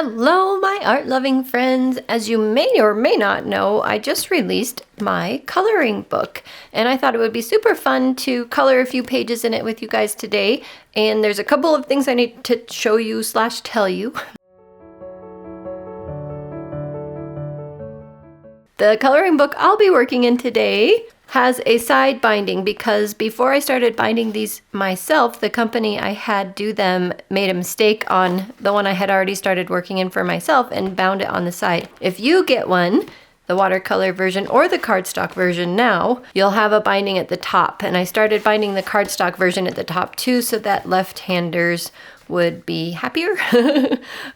Hello, my art-loving friends. As you may or may not know, I just released my coloring book, and I thought it would be super fun to color a few pages in it with you guys today. And there's a couple of things I need to show you / tell you. The coloring book I'll be working in today has a side binding because before I started binding these myself, the company I had do them made a mistake on the one I had already started working in for myself and bound it on the side. If you get one, the watercolor version or the cardstock version now, you'll have a binding at the top. And I started binding the cardstock version at the top too so that left-handers would be happier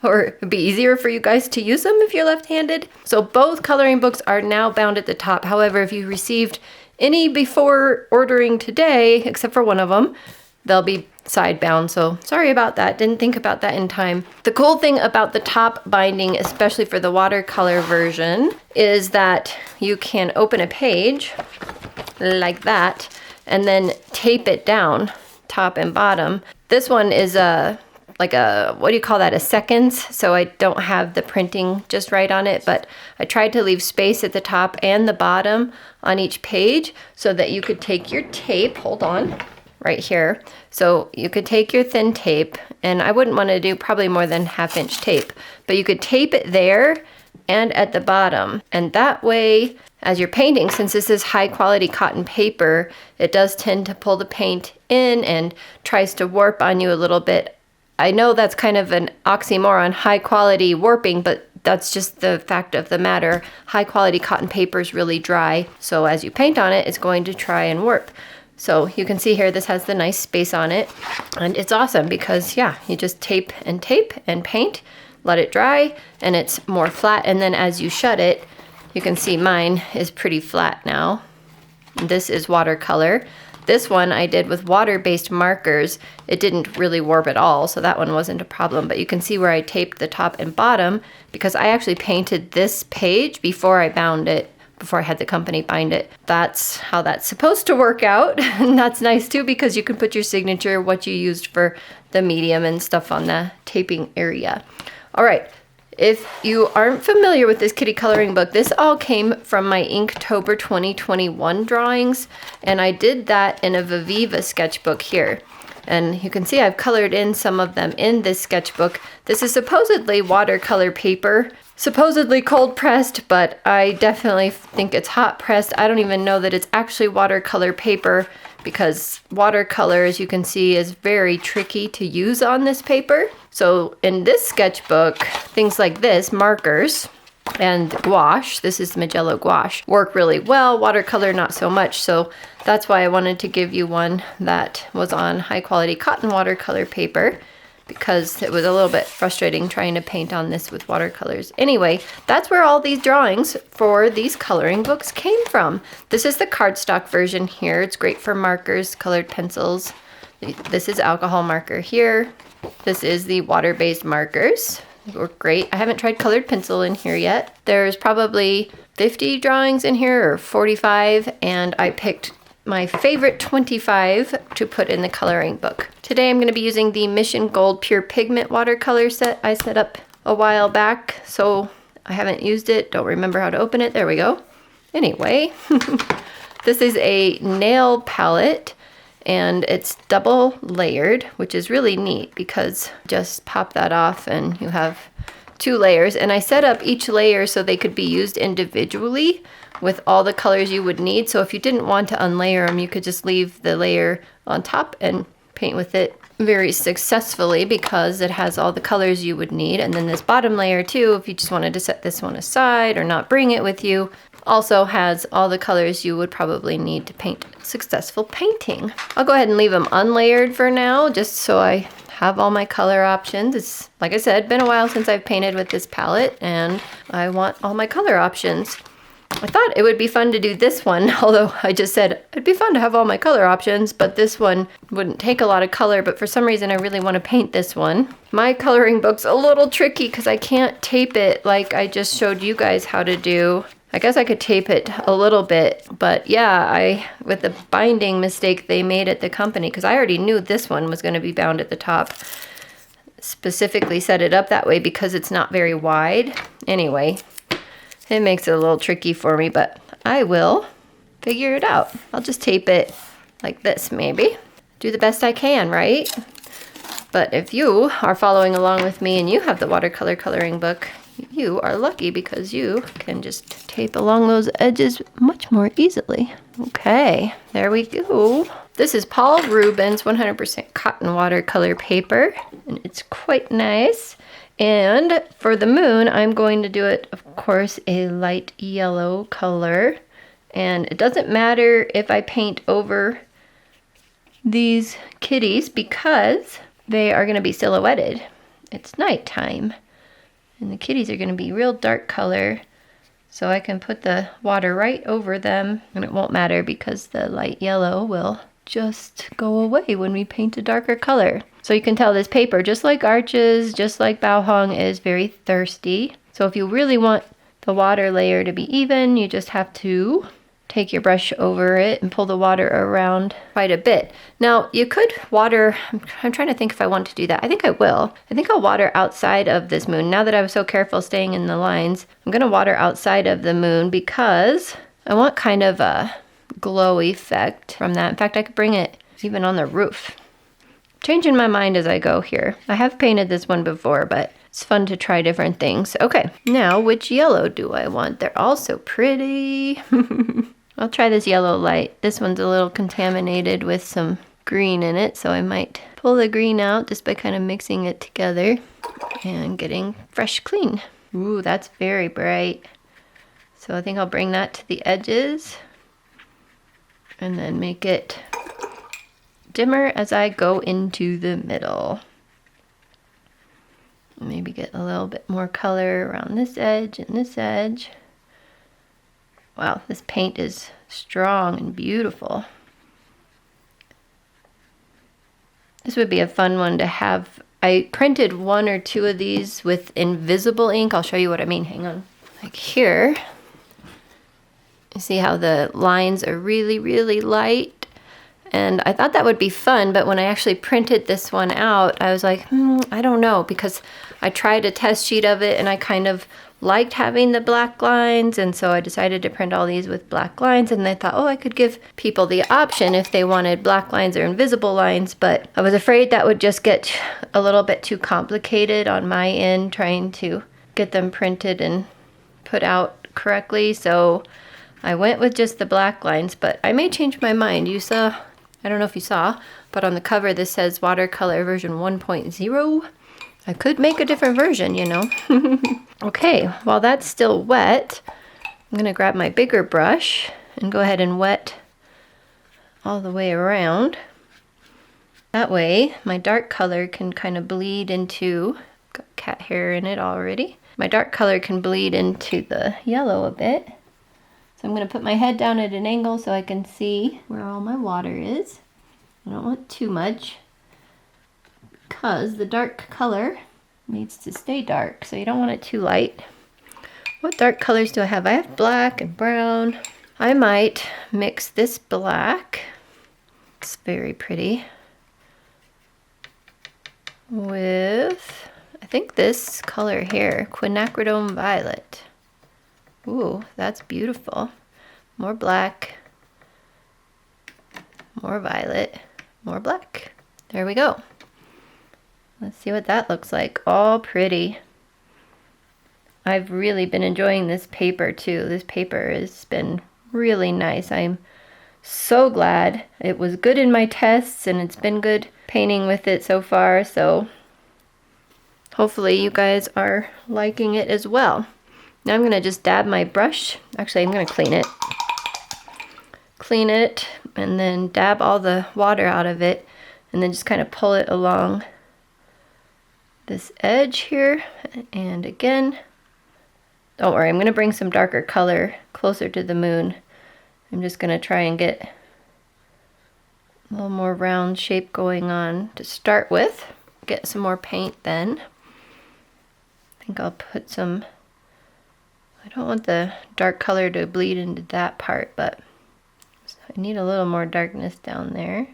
or it'd be easier for you guys to use them if you're left-handed. So both coloring books are now bound at the top. However, if you received any before ordering today, except for one of them, they'll be side bound. So sorry about that. Didn't think about that in time. The cool thing about the top binding, especially for the watercolor version, is that you can open a page like that and then tape it down top and bottom. This one is like a, what do you call that, a seconds, so I don't have the printing just right on it, but I tried to leave space at the top and the bottom on each page so that you could take your tape, hold on, right here, so you could take your thin tape, and I wouldn't want to do probably more than 1/2 inch tape, but you could tape it there and at the bottom, and that way as you're painting, since this is high quality cotton paper, it does tend to pull the paint in and tries to warp on you a little bit. I know that's kind of an oxymoron, high quality warping, but that's just the fact of the matter. High quality cotton paper is really dry, so as you paint on it, it's going to try and warp. So you can see here, this has the nice space on it, and it's awesome because, yeah, you just tape and paint, let it dry, and it's more flat, and then as you shut it, you can see mine is pretty flat now. This is watercolor. This one I did with water-based markers. It didn't really warp at all, so that one wasn't a problem. But you can see where I taped the top and bottom because I actually painted this page before I bound it, before I had the company bind it. That's how that's supposed to work out. And that's nice too because you can put your signature, what you used for the medium and stuff on the taping area. All right. If you aren't familiar with this kitty coloring book, this all came from my Inktober 2021 drawings, and I did that in a Viviva sketchbook here. And you can see I've colored in some of them in this sketchbook. This is supposedly watercolor paper, supposedly cold pressed, but I definitely think it's hot pressed. I don't even know that it's actually watercolor paper because watercolor, as you can see, is very tricky to use on this paper. So in this sketchbook, things like this, markers and gouache, this is Magella gouache, work really well. Watercolor, not so much. So that's why I wanted to give you one that was on high quality cotton watercolor paper, because it was a little bit frustrating trying to paint on this with watercolors. Anyway, that's where all these drawings for these coloring books came from. This is the cardstock version here. It's great for markers, colored pencils. This is alcohol marker here. This is the water-based markers. They work great. I haven't tried colored pencil in here yet. There's probably 50 drawings in here, or 45, and I picked my favorite 25 to put in the coloring book. Today I'm going to be using the Mission Gold Pure Pigment watercolor set I set up a while back, so I haven't used it, don't remember how to open it. There we go. Anyway, this is a nail palette, and it's double layered, which is really neat because just pop that off and you have 2 layers. And I set up each layer so they could be used individually with all the colors you would need. So if you didn't want to unlayer them, you could just leave the layer on top and paint with it very successfully because it has all the colors you would need. And then this bottom layer too, if you just wanted to set this one aside or not bring it with you, also has all the colors you would probably need to paint successful painting. I'll go ahead and leave them unlayered for now, just so I have all my color options. It's, like I said, been a while since I've painted with this palette, and I want all my color options. I thought it would be fun to do this one, although I just said it'd be fun to have all my color options, but this one wouldn't take a lot of color, but for some reason I really want to paint this one. My coloring book's a little tricky because I can't tape it like I just showed you guys how to do. I guess I could tape it a little bit, but yeah, with the binding mistake they made at the company, because I already knew this one was going to be bound at the top. specifically set it up that way because it's not very wide. Anyway, it makes it a little tricky for me, but I will figure it out. I'll just tape it like this maybe. Do the best I can, right? But if you are following along with me and you have the watercolor coloring book, you are lucky because you can just tape along those edges much more easily. Okay, there we go. This is Paul Rubens 100% cotton watercolor paper, and it's quite nice. And for the moon, I'm going to do it, of course, a light yellow color. And it doesn't matter if I paint over these kitties because they are going to be silhouetted. It's nighttime. And the kitties are going to be real dark color. So I can put the water right over them and it won't matter because the light yellow will just go away when we paint a darker color. So you can tell this paper, just like Arches, just like Bao Hong, is very thirsty. So if you really want the water layer to be even, you just have to take your brush over it and pull the water around quite a bit. Now you could water, I'm trying to think if I want to do that. I think I will. I think I'll water outside of this moon. Now that I was so careful staying in the lines, I'm gonna water outside of the moon because I want kind of a glow effect from that. In fact, I could bring it even on the roof. Changing my mind as I go here. I have painted this one before, but it's fun to try different things. Okay, now which yellow do I want? They're all so pretty. I'll try this yellow light. This one's a little contaminated with some green in it, so I might pull the green out just by kind of mixing it together and getting fresh clean. Ooh, that's very bright. So I think I'll bring that to the edges and then make it dimmer as I go into the middle. Maybe get a little bit more color around this edge and this edge. Wow, this paint is strong and beautiful. This would be a fun one to have. I printed 1 or 2 of these with invisible ink. I'll show you what I mean. Hang on. Like here, you see how the lines are really, really light? And I thought that would be fun, but when I actually printed this one out, I was like, I don't know, because I tried a test sheet of it and I kind of liked having the black lines, and so I decided to print all these with black lines, and I thought, oh, I could give people the option if they wanted black lines or invisible lines, but I was afraid that would just get a little bit too complicated on my end trying to get them printed and put out correctly, so I went with just the black lines, but I may change my mind. You saw, I don't know if you saw, but on the cover this says watercolor version 1.0. I could make a different version, you know. Okay, while that's still wet, I'm gonna grab my bigger brush and go ahead and wet all the way around. That way, my dark color can kind of bleed into, got cat hair in it already. My dark color can bleed into the yellow a bit. So I'm gonna put my head down at an angle so I can see where all my water is. I don't want too much, because the dark color needs to stay dark, so you don't want it too light. What dark colors do I have? I have black and brown. I might mix this black, it's very pretty, with, I think this color here, quinacridone violet. Ooh, that's beautiful. More black, more violet, more black. There we go. Let's see what that looks like. All pretty. I've really been enjoying this paper too. This paper has been really nice. I'm so glad. It was good in my tests and it's been good painting with it so far. So hopefully you guys are liking it as well. Now I'm going to just dab my brush. Actually, I'm going to clean it. Clean it and then dab all the water out of it and then just kind of pull it along this edge here. And again, don't worry, I'm going to bring some darker color closer to the moon. I'm just going to try and get a little more round shape going on to start with. Get some more paint then. I think I'll put some, I don't want the dark color to bleed into that part, but I need a little more darkness down there.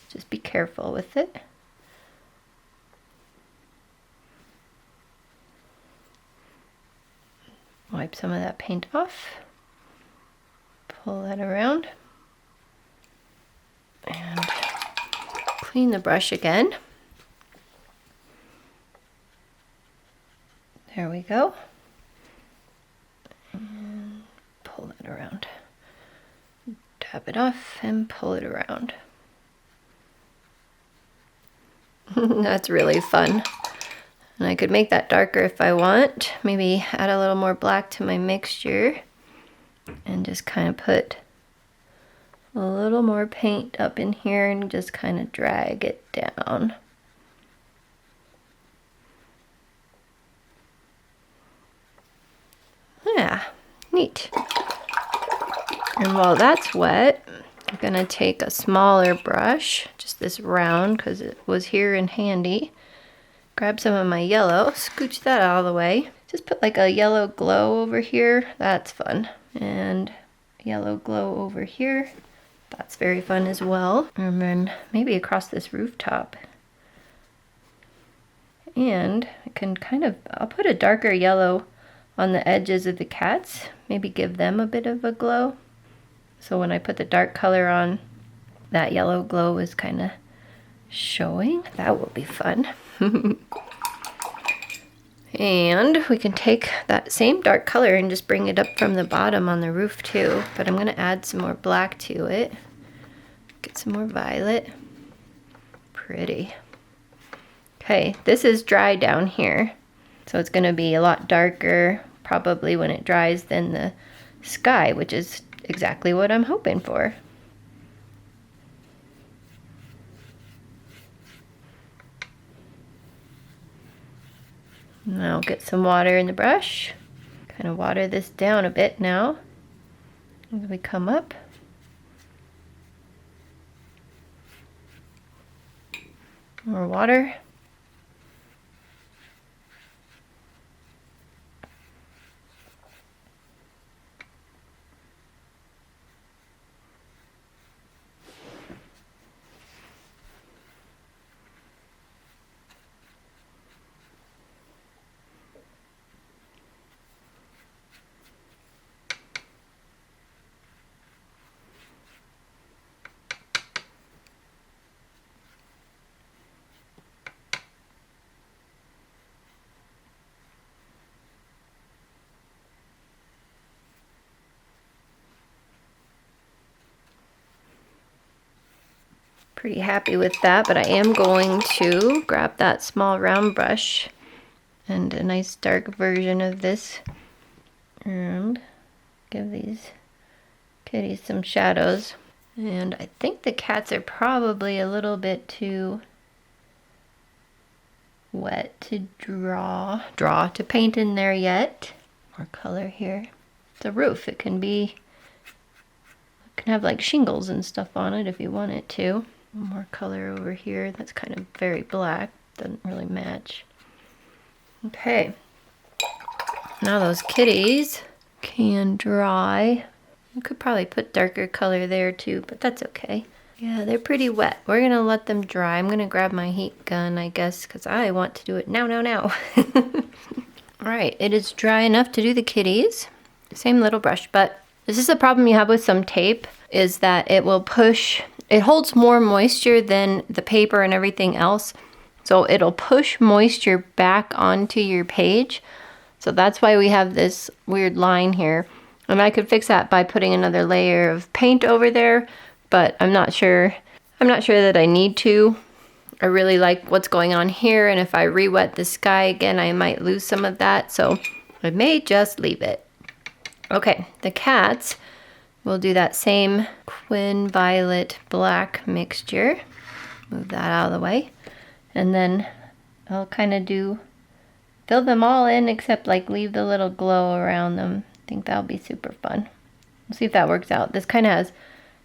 Just be careful with it. Wipe some of that paint off. Pull that around. And clean the brush again. There we go. And pull that around. Tap it off and pull it around. That's really fun. And I could make that darker if I want. Maybe add a little more black to my mixture and just kind of put a little more paint up in here and just kind of drag it down. Yeah, neat. And while that's wet, I'm gonna take a smaller brush, just this round, because it was here and handy. Grab some of my yellow, scooch that out of the way. Just put like a yellow glow over here, that's fun. And yellow glow over here, that's very fun as well. And then maybe across this rooftop. And I can I'll put a darker yellow on the edges of the cats, maybe give them a bit of a glow. So when I put the dark color on, that yellow glow is kind of showing. That will be fun. And we can take that same dark color and just bring it up from the bottom on the roof too. But I'm gonna add some more black to it. Get some more violet. Pretty. Okay, this is dry down here. So it's gonna be a lot darker probably when it dries than the sky, which is exactly what I'm hoping for. Now get some water in the brush. Kind of water this down a bit now as we come up. More water. Pretty happy with that, but I am going to grab that small round brush and a nice dark version of this and give these kitties some shadows. And I think the cats are probably a little bit too wet to to paint in there yet. More color here. It's a roof. It can have like shingles and stuff on it if you want it to. More color over here. That's kind of very black. Doesn't really match. Okay. Now those kitties can dry. You could probably put darker color there too, but that's okay. Yeah, they're pretty wet. We're gonna let them dry. I'm gonna grab my heat gun, I guess, because I want to do it now. Alright, it is dry enough to do the kitties. Same little brush, but this is a problem you have with some tape, is that it holds more moisture than the paper and everything else. So it'll push moisture back onto your page. So that's why we have this weird line here. And I could fix that by putting another layer of paint over there, but I'm not sure that I need to. I really like what's going on here, and if I re-wet the sky again, I might lose some of that, so I may just leave it. Okay, the cats, we'll do that same Quin Violet Black mixture. Move that out of the way. And then I'll kind of fill them all in except like leave the little glow around them. I think that'll be super fun. We'll see if that works out. This kind of has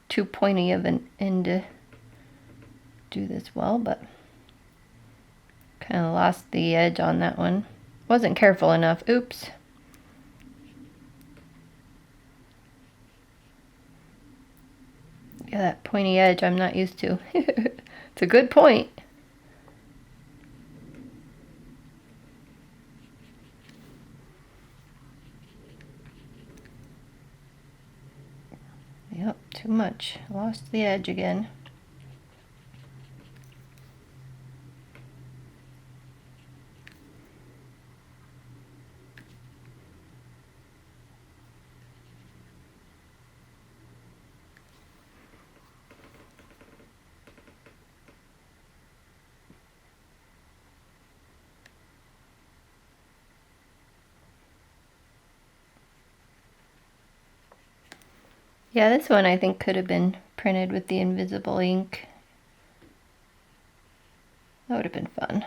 too pointy of an end to do this well, but kind of lost the edge on that one. Wasn't careful enough. Oops. Yeah, that pointy edge I'm not used to. It's a good point. Too much. Lost the edge again. Yeah, this one I think could have been printed with the invisible ink. That would have been fun.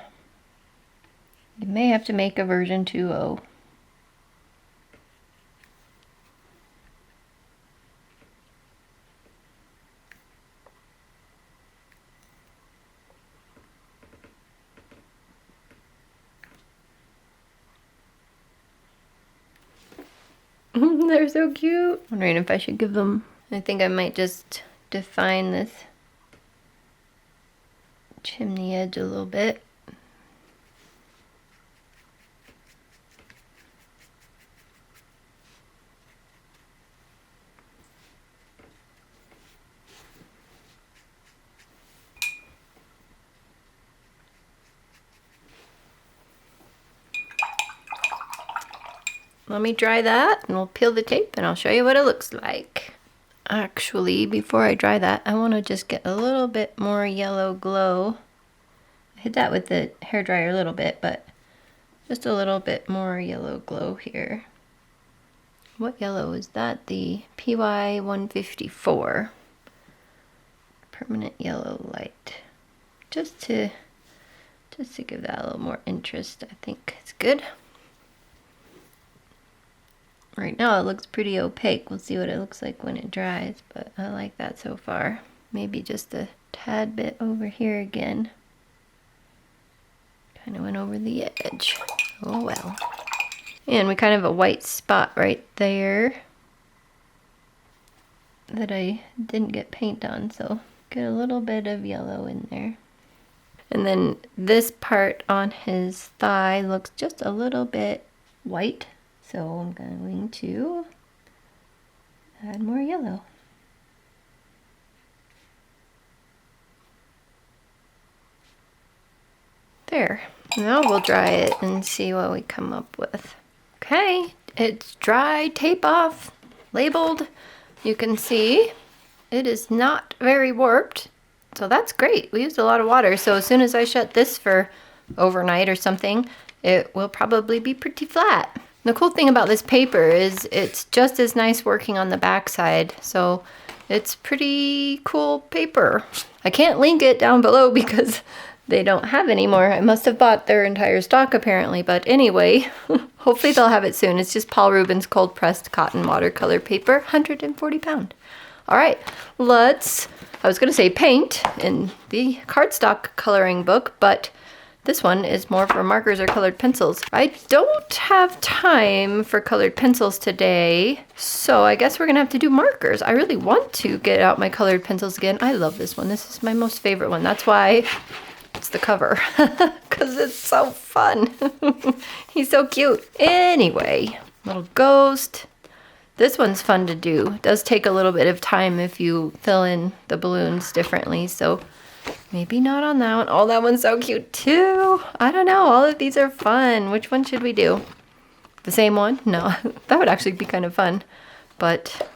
You may have to make a version 2.0. They're so cute. I'm wondering if I should give them, I think I might just define this chimney edge a little bit. Let me dry that and we'll peel the tape and I'll show you what it looks like. Actually, before I dry that, I want to just get a little bit more yellow glow. I hit that with the hairdryer a little bit, but just a little bit more yellow glow here. What yellow is that? The PY 154. Permanent yellow light. Just to give that a little more interest, I think it's good. Right now it looks pretty opaque. We'll see what it looks like when it dries, but I like that so far. Maybe just a tad bit over here again. Kind of went over the edge. Oh well. And we kind of have a white spot right there that I didn't get paint on, so get a little bit of yellow in there. And then this part on his thigh looks just a little bit white. So I'm going to add more yellow. There. Now we'll dry it and see what we come up with. Okay, it's dry, tape off, labeled. You can see it is not very warped. So that's great. We used a lot of water. So as soon as I shut this for overnight or something, it will probably be pretty flat. The cool thing about this paper is it's just as nice working on the backside, so it's pretty cool paper. I can't link it down below because they don't have any more. I must have bought their entire stock apparently, but anyway, hopefully they'll have it soon. It's just Paul Rubens cold pressed cotton watercolor paper, 140 pound. All right, I was gonna say paint in the cardstock coloring book, but this one is more for markers or colored pencils. I don't have time for colored pencils today, so I guess we're gonna have to do markers. I really want to get out my colored pencils again. I love this one. This is my most favorite one. That's why it's the cover, because it's so fun. He's so cute. Anyway, little ghost. This one's fun to do. It does take a little bit of time if you fill in the balloons differently, so maybe not on that one. Oh, that one's so cute too. I don't know. All of these are fun. Which one should we do? The same one? No, that would actually be kind of fun. But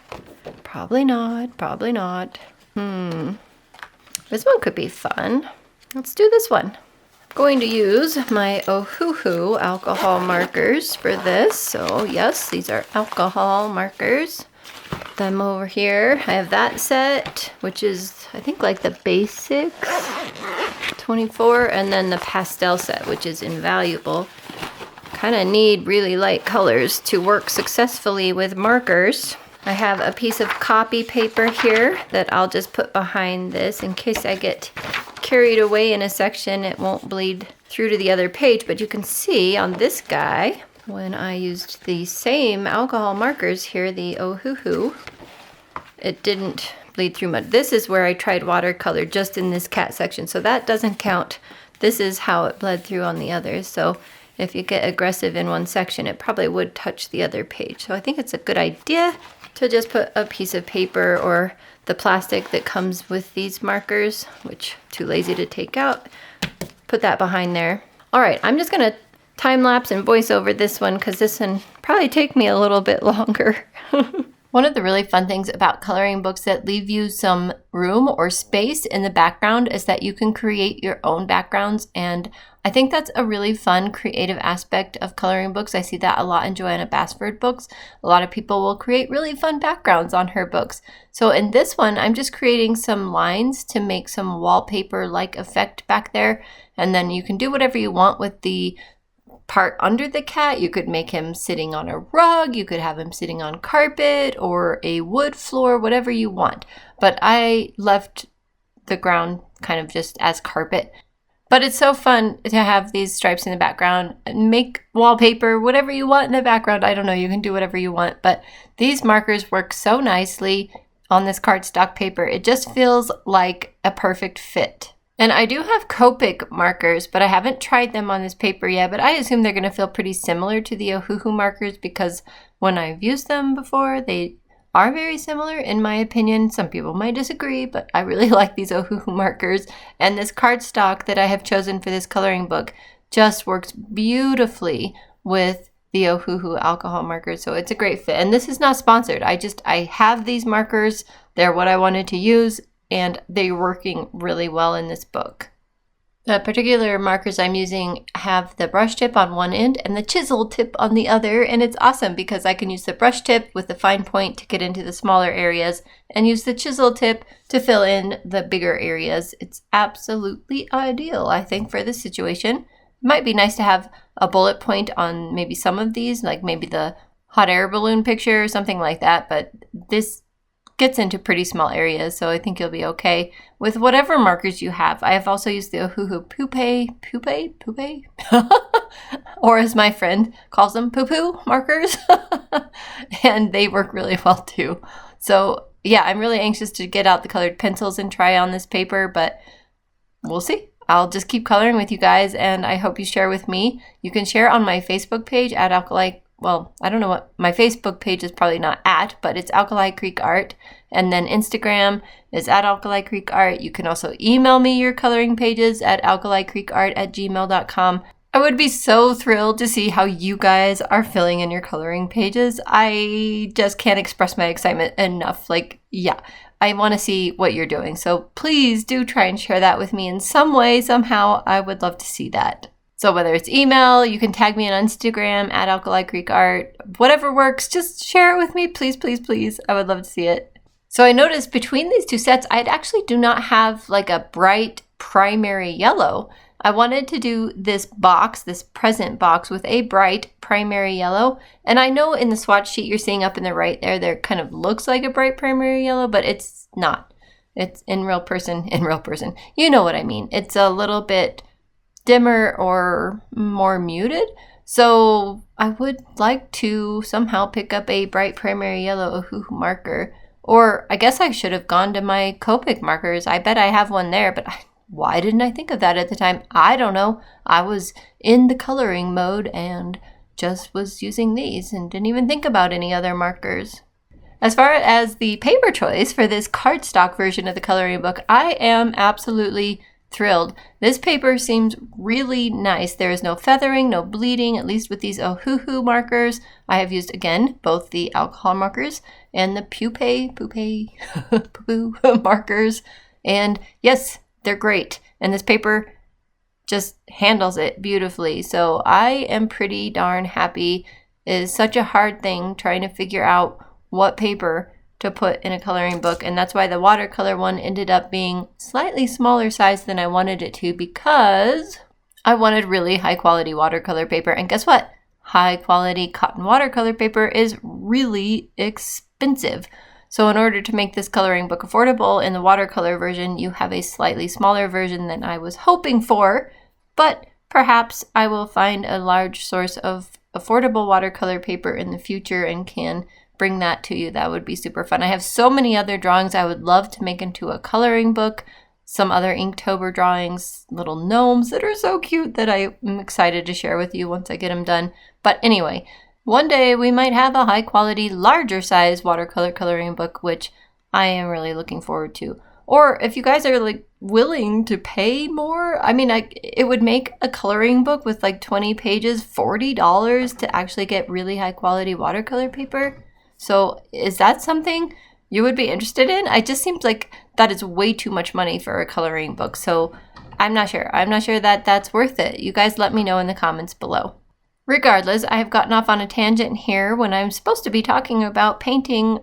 probably not. Probably not. This one could be fun. Let's do this one. I'm going to use my Ohuhu alcohol markers for this. So yes, these are alcohol markers. Put them over here. I have that set, which is, I think, like the basics, 24, and then the pastel set, which is invaluable. Kind of need really light colors to work successfully with markers. I have a piece of copy paper here that I'll just put behind this in case I get carried away in a section. It won't bleed through to the other page, but you can see on this guy, when I used the same alcohol markers here, the Ohuhu, it didn't bleed through much. This is where I tried watercolor, just in this cat section, so that doesn't count. This is how it bled through on the others. So if you get aggressive in one section, it probably would touch the other page. So I think it's a good idea to just put a piece of paper or the plastic that comes with these markers, which I'm too lazy to take out, put that behind there. All right, I'm just gonna time lapse and voice over this one because this one probably take me a little bit longer. One of the really fun things about coloring books that leave you some room or space in the background is that you can create your own backgrounds, and I think that's a really fun creative aspect of coloring books. I see that a lot in Joanna Basford books. A lot of people will create really fun backgrounds on her books. So in this one, I'm just creating some lines to make some wallpaper-like effect back there, and then you can do whatever you want with the part under the cat. You could make him sitting on a rug, you could have him sitting on carpet or a wood floor, whatever you want. But I left the ground kind of just as carpet. But it's so fun to have these stripes in the background and make wallpaper, whatever you want in the background. I don't know, you can do whatever you want, but these markers work so nicely on this cardstock paper. It just feels like a perfect fit. And I do have Copic markers, but I haven't tried them on this paper yet, but I assume they're going to feel pretty similar to the Ohuhu markers because when I've used them before, they are very similar in my opinion. Some people might disagree, but I really like these Ohuhu markers. And this cardstock that I have chosen for this coloring book just works beautifully with the Ohuhu alcohol markers, so it's a great fit. And this is not sponsored. I have these markers. They're what I wanted to use, and they're working really well in this book. The particular markers I'm using have the brush tip on one end and the chisel tip on the other, and it's awesome because I can use the brush tip with the fine point to get into the smaller areas and use the chisel tip to fill in the bigger areas. It's absolutely ideal, I think, for this situation. It might be nice to have a bullet point on maybe some of these, like maybe the hot air balloon picture or something like that, but this gets into pretty small areas, so I think you'll be okay with whatever markers you have. I have also used the Ohuhu Pupe, or as my friend calls them, poo-poo markers, and they work really well too. So yeah, I'm really anxious to get out the colored pencils and try on this paper, but we'll see. I'll just keep coloring with you guys, and I hope you share with me. You can share on my Facebook page at Alkali. Well, I don't know what my Facebook page is, probably not at, but it's Alkali Creek Art. And then Instagram is at Alkali Creek Art. You can also email me your coloring pages at alkalicreekart@gmail.com. I would be so thrilled to see how you guys are filling in your coloring pages. I just can't express my excitement enough. Yeah, I want to see what you're doing. So please do try and share that with me in some way, somehow. I would love to see that. So whether it's email, you can tag me on Instagram at Alkali Creek Art, whatever works, just share it with me, please, please, please. I would love to see it. So I noticed between these two sets, I actually do not have like a bright primary yellow. I wanted to do this box, this present box with a bright primary yellow. And I know in the swatch sheet you're seeing up in the right there kind of looks like a bright primary yellow, but it's not. It's in real person. You know what I mean. It's a little bit dimmer or more muted. So I would like to somehow pick up a bright primary yellow Ohuhu marker. Or I guess I should have gone to my Copic markers. I bet I have one there, but why didn't I think of that at the time? I don't know. I was in the coloring mode and just was using these and didn't even think about any other markers. As far as the paper choice for this cardstock version of the coloring book, I am absolutely thrilled. This paper seems really nice. There is no feathering, no bleeding, at least with these Ohuhu markers. I have used, again, both the alcohol markers and the poo-poo markers. And yes, they're great. And this paper just handles it beautifully. So I am pretty darn happy. It is such a hard thing trying to figure out what paper to put in a coloring book, and that's why the watercolor one ended up being slightly smaller size than I wanted it to, because I wanted really high quality watercolor paper. And guess what? High quality cotton watercolor paper is really expensive. So in order to make this coloring book affordable in the watercolor version, you have a slightly smaller version than I was hoping for, but perhaps I will find a large source of affordable watercolor paper in the future and can bring that to you. That would be super fun. I have so many other drawings I would love to make into a coloring book, some other Inktober drawings, little gnomes that are so cute that I'm excited to share with you once I get them done. But anyway, one day we might have a high quality, larger size watercolor coloring book, which I am really looking forward to. Or if you guys are like willing to pay more, I mean, it would make a coloring book with like 20 pages $40 to actually get really high quality watercolor paper. So is that something you would be interested in? It just seems like that is way too much money for a coloring book. So I'm not sure. I'm not sure that that's worth it. You guys let me know in the comments below. Regardless, I have gotten off on a tangent here when I'm supposed to be talking about coloring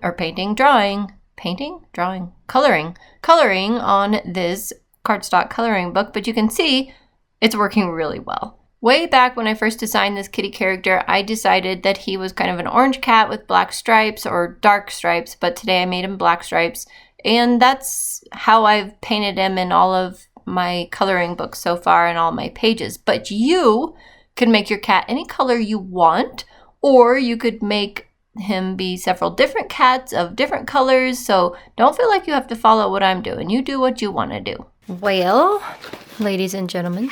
on this cardstock coloring book, but you can see it's working really well. Way back when I first designed this kitty character, I decided that he was kind of an orange cat with black stripes or dark stripes, but today I made him black stripes, and that's how I've painted him in all of my coloring books so far and all my pages. But you can make your cat any color you want, or you could make him be several different cats of different colors, so don't feel like you have to follow what I'm doing. You do what you want to do. Well, ladies and gentlemen,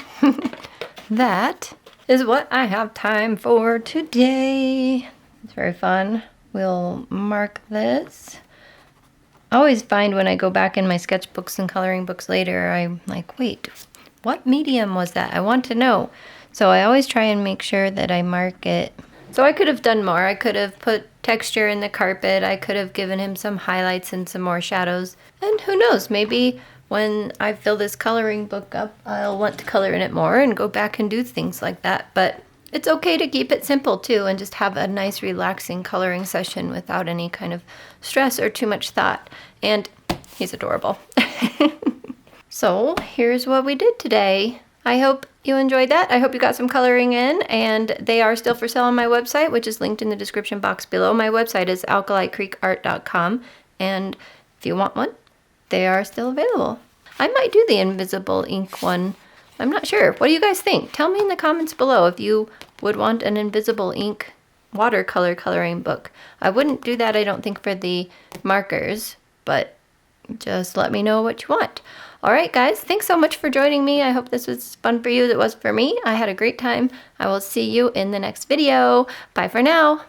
that is what I have time for today. It's very fun. We'll mark this. I always find when I go back in my sketchbooks and coloring books later, I'm like, wait, what medium was that? I want to know. So I always try and make sure that I mark it. So I could have done more. I could have put texture in the carpet. I could have given him some highlights and some more shadows. And who knows, maybe when I fill this coloring book up, I'll want to color in it more and go back and do things like that. But it's okay to keep it simple too and just have a nice relaxing coloring session without any kind of stress or too much thought. And he's adorable. So here's what we did today. I hope you enjoyed that. I hope you got some coloring in, and they are still for sale on my website, which is linked in the description box below. My website is alkalicreekart.com, and if you want one, they are still available. I might do the invisible ink one. I'm not sure. What do you guys think? Tell me in the comments below if you would want an invisible ink watercolor coloring book. I wouldn't do that, I don't think, for the markers, but just let me know what you want. All right, guys, thanks so much for joining me. I hope this was fun for you as it was for me. I had a great time. I will see you in the next video. Bye for now.